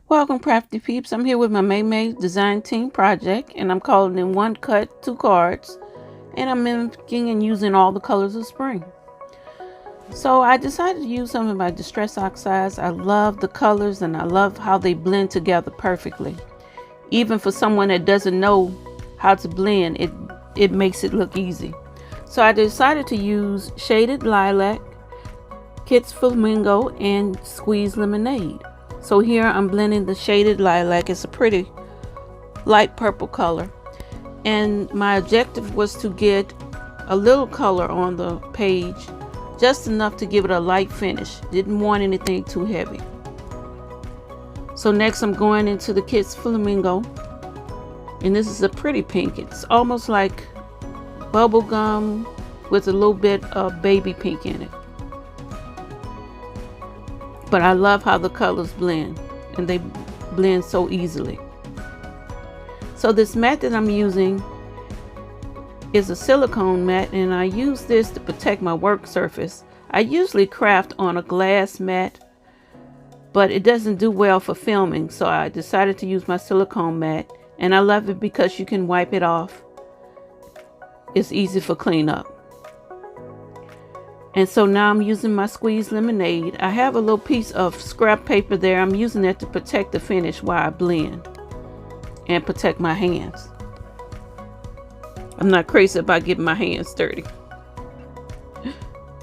Welcome, crafty peeps. I'm here with my Maymay design team project, and I'm calling in one cut, 2 cards, and I'm mimicking and using all the colors of spring. So I decided to use some of my distress oxides. I love the colors and I love how they blend together perfectly. Even for someone that doesn't know how to blend, it makes it look easy. So I decided to use shaded lilac, Kids Flamingo, and squeezed lemonade. So here I'm blending the shaded lilac. It's a pretty light purple color. And my objective was to get a little color on the page, just enough to give it a light finish. Didn't want anything too heavy. So next I'm going into the Kids Flamingo. And this is a pretty pink. It's almost like bubble gum with a little bit of baby pink in it. But I love how the colors blend, and they blend so easily. So this mat that I'm using is a silicone mat, and I use this to protect my work surface. I usually craft on a glass mat, but it doesn't do well for filming, so I decided to use my silicone mat, and I love it because you can wipe it off. It's easy for cleanup. And so now I'm using my squeezed lemonade. I have a little piece of scrap paper there. I'm using that to protect the finish while I blend and protect my hands. I'm not crazy about getting my hands dirty.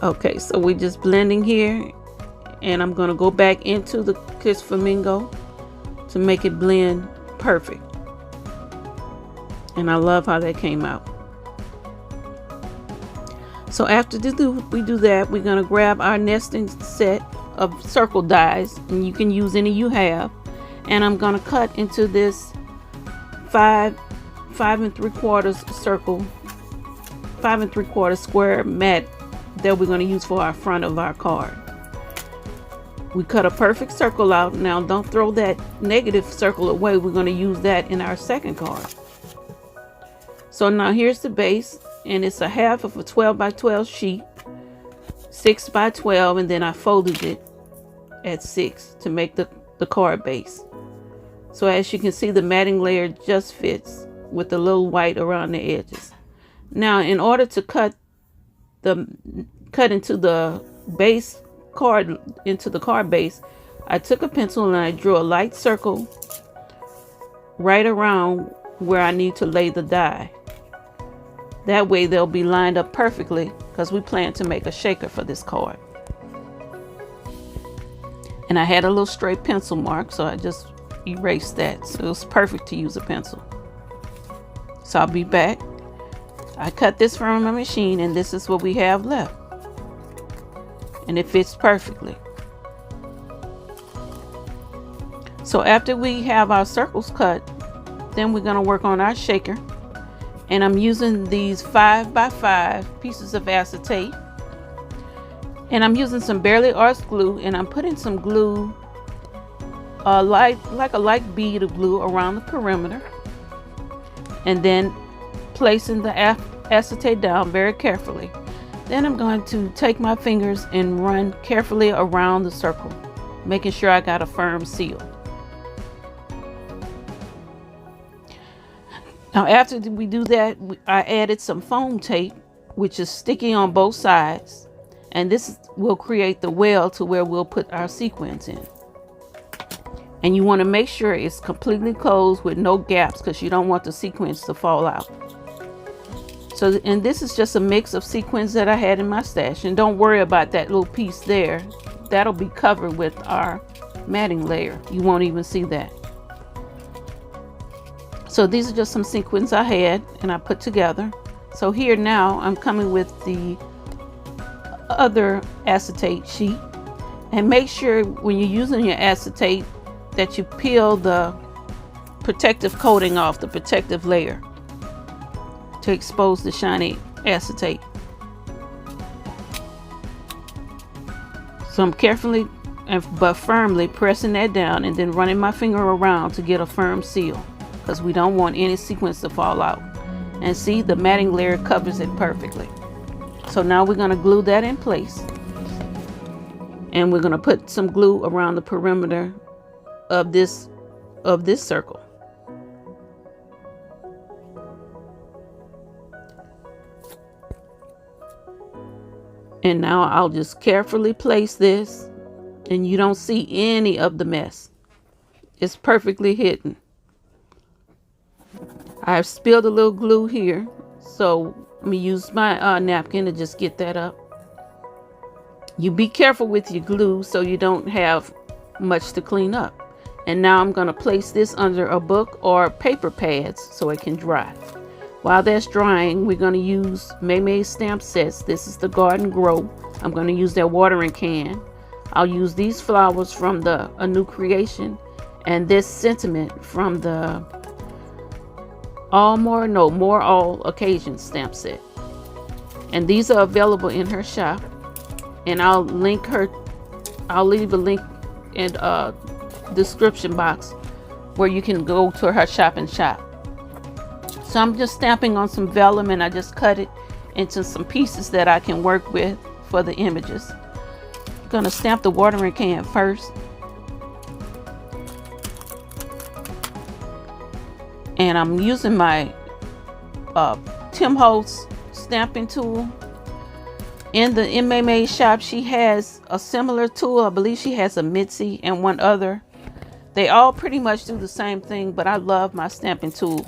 Okay, so we're just blending here, and I'm gonna go back into the Kiss Flamingo to make it blend perfect. And I love how that came out. So after we do that, we're going to grab our nesting set of circle dies, and you can use any you have. And I'm going to cut into this 5 3/4 circle, 5 3/4 square mat that we're going to use for our front of our card. We cut a perfect circle out. Now don't throw that negative circle away. We're going to use that in our second card. So now here's the base. And it's a half of a 12 by 12 sheet, 6 by 12, and then I folded it at 6 to make the card base. So as you can see, the matting layer just fits with a little white around the edges. Now in order to cut into the base card, into the card base, I took a pencil and I drew a light circle right around where I need to lay the die. That way they'll be lined up perfectly, because we plan to make a shaker for this card. And I had a little stray pencil mark, so I just erased that. So it was perfect to use a pencil. So I'll be back. I cut this from my machine, and this is what we have left. And it fits perfectly. So after we have our circles cut, then we're going to work on our shaker. And I'm using these 5 by 5 pieces of acetate. And I'm using some barely arched glue, and I'm putting some glue, like a light bead of glue around the perimeter. And then placing the acetate down very carefully. Then I'm going to take my fingers and run carefully around the circle, making sure I got a firm seal. Now after we do that, I added some foam tape, which is sticky on both sides. And this will create the well to where we'll put our sequins in. And you want to make sure it's completely closed with no gaps, because you don't want the sequins to fall out. So, and this is just a mix of sequins that I had in my stash. And don't worry about that little piece there. That'll be covered with our matting layer. You won't even see that. So these are just some sequins I had and I put together. So here now I'm coming with the other acetate sheet, and make sure when you're using your acetate that you peel the protective coating off, the protective layer, to expose the shiny acetate. So I'm carefully but firmly pressing that down and then running my finger around to get a firm seal, because we don't want any sequins to fall out. And see, the matting layer covers it perfectly. So now we're going to glue that in place, and we're going to put some glue around the perimeter of this circle. And now I'll just carefully place this, and you don't see any of the mess. It's perfectly hidden. I've spilled a little glue here, so let me use my napkin to just get that up. You be careful with your glue so you don't have much to clean up. And now I'm going to place this under a book or paper pads so it can dry. While that's drying, we're going to use Maymay stamp sets. This is the Garden Grow. I'm going to use that watering can. I'll use these flowers from the A New Creation and this sentiment from the More All Occasion stamp set. And these are available in her shop. And I'll leave a link in description box where you can go to her shop and shop. So I'm just stamping on some vellum, and I just cut it into some pieces that I can work with for the images. I'm gonna stamp the watering can first. And I'm using my Tim Holtz stamping tool. In the Maymay shop, she has a similar tool. I believe she has a Mitzi and one other. They all pretty much do the same thing, but I love my stamping tool.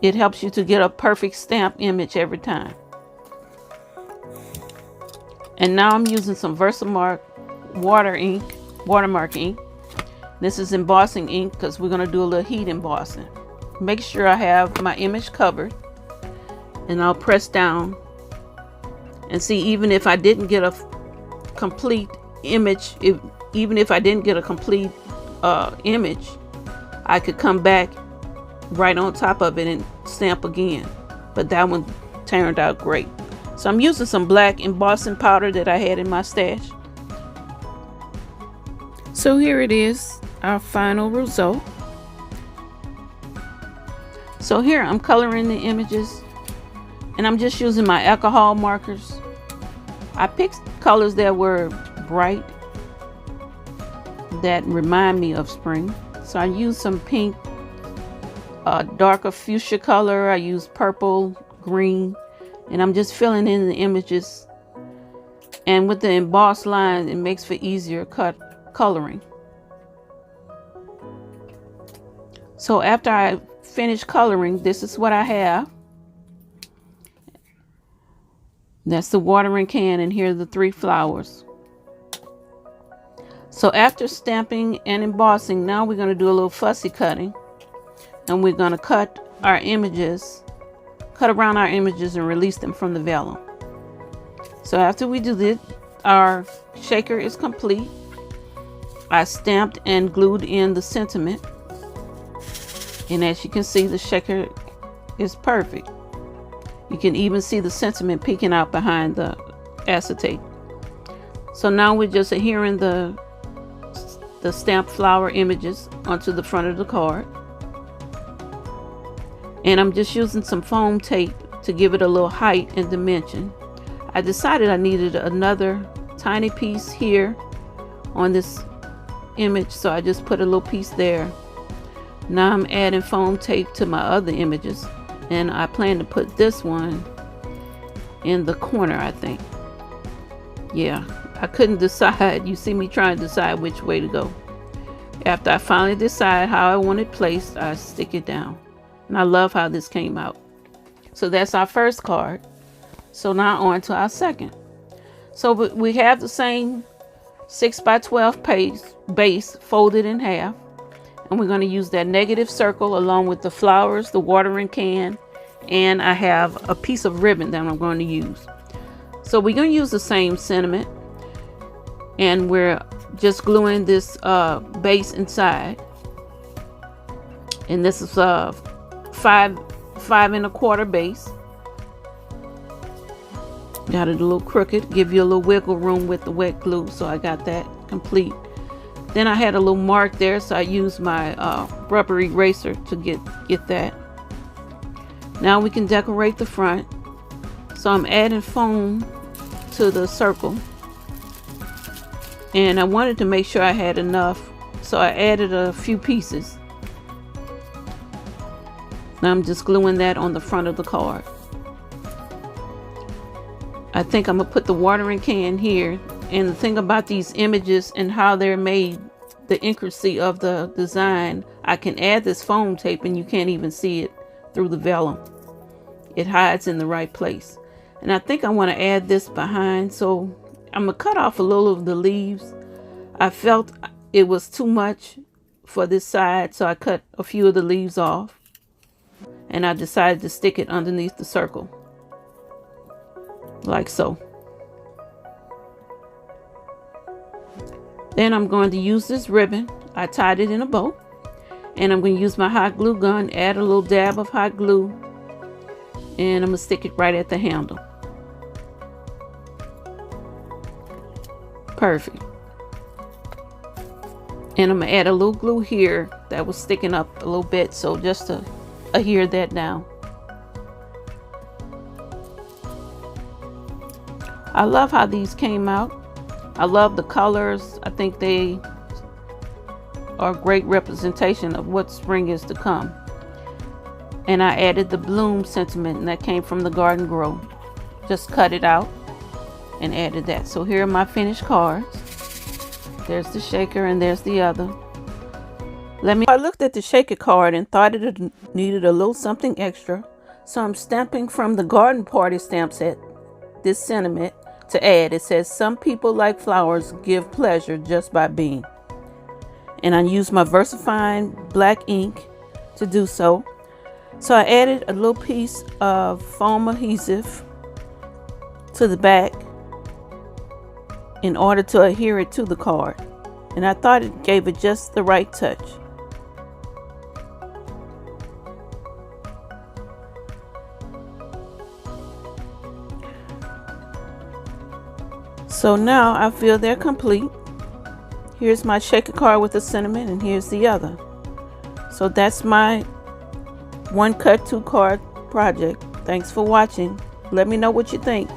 It helps you to get a perfect stamp image every time. And now I'm using some Versamark watermark ink. This is embossing ink because we're going to do a little heat embossing. Make sure I have my image covered, and I'll press down. And see, even if I didn't get a complete image, image, I could come back right on top of it and stamp again. But that one turned out great. So I'm using some black embossing powder that I had in my stash. So here it is, our final result. So here I'm coloring the images, and I'm just using my alcohol markers. I picked colors that were bright, that remind me of spring. So I used some pink, darker fuchsia color. I used purple, green, and I'm just filling in the images. And with the embossed line, it makes for easier coloring. So after I finish coloring, this is what I have. That's the watering can, and here are the 3 flowers. So after stamping and embossing, now we're going to do a little fussy cutting, and we're going to cut around our images and release them from the vellum. So after we do this, our shaker is complete. I stamped and glued in the sentiment, and as you can see, the shaker is perfect. You can even see the sentiment peeking out behind the acetate. So now we're just adhering the stamped flower images onto the front of the card. And I'm just using some foam tape to give it a little height and dimension. I decided I needed another tiny piece here on this image, so I just put a little piece there. Now I'm adding foam tape to my other images, and I plan to put this one in the corner, I think. Yeah, I couldn't decide. You see me trying to decide which way to go. After I finally decide how I want it placed, I stick it down. And I love how this came out. So that's our first card. So now on to our second. So we have the same 6x12 base folded in half. And we're going to use that negative circle along with the flowers, the watering can, and I have a piece of ribbon that I'm going to use. So we're going to use the same sentiment, and we're just gluing this base inside. And this is a 5 1/4 base. Got it a little crooked, give you a little wiggle room with the wet glue, so I got that complete. Then I had a little mark there, so I used my rubber eraser to get that. Now we can decorate the front. So I'm adding foam to the circle. and I wanted to make sure I had enough, so I added a few pieces. Now I'm just gluing that on the front of the card. I think I'm gonna put the watering can here. And the thing about these images and how they're made, the intricacy of the design, I can add this foam tape and you can't even see it through the vellum. It hides in the right place. And I think I want to add this behind, so I'm gonna cut off a little of the leaves. I felt it was too much for this side, so I cut a few of the leaves off, and I decided to stick it underneath the circle, like so. Then I'm going to use this ribbon. I tied it in a bow, and I'm going to use my hot glue gun, add a little dab of hot glue, and I'm going to stick it right at the handle. Perfect. And I'm going to add a little glue here that was sticking up a little bit, so just to adhere that down. I love how these came out. I love the colors. I think they are a great representation of what spring is to come. And I added the bloom sentiment, and that came from the Garden Grow. Just cut it out and added that. So here are my finished cards. There's the shaker and there's the other. I looked at the shaker card and thought it needed a little something extra. So I'm stamping from the garden party stamp set this sentiment to add. It says, "Some people like flowers, give pleasure just by being." And I used my VersaFine black ink to do so. So I added a little piece of foam adhesive to the back in order to adhere it to the card. And I thought it gave it just the right touch. So now I feel they're complete. Here's my shaker card with the sentiment, and here's the other. So that's my one cut, two card project. Thanks for watching. Let me know what you think.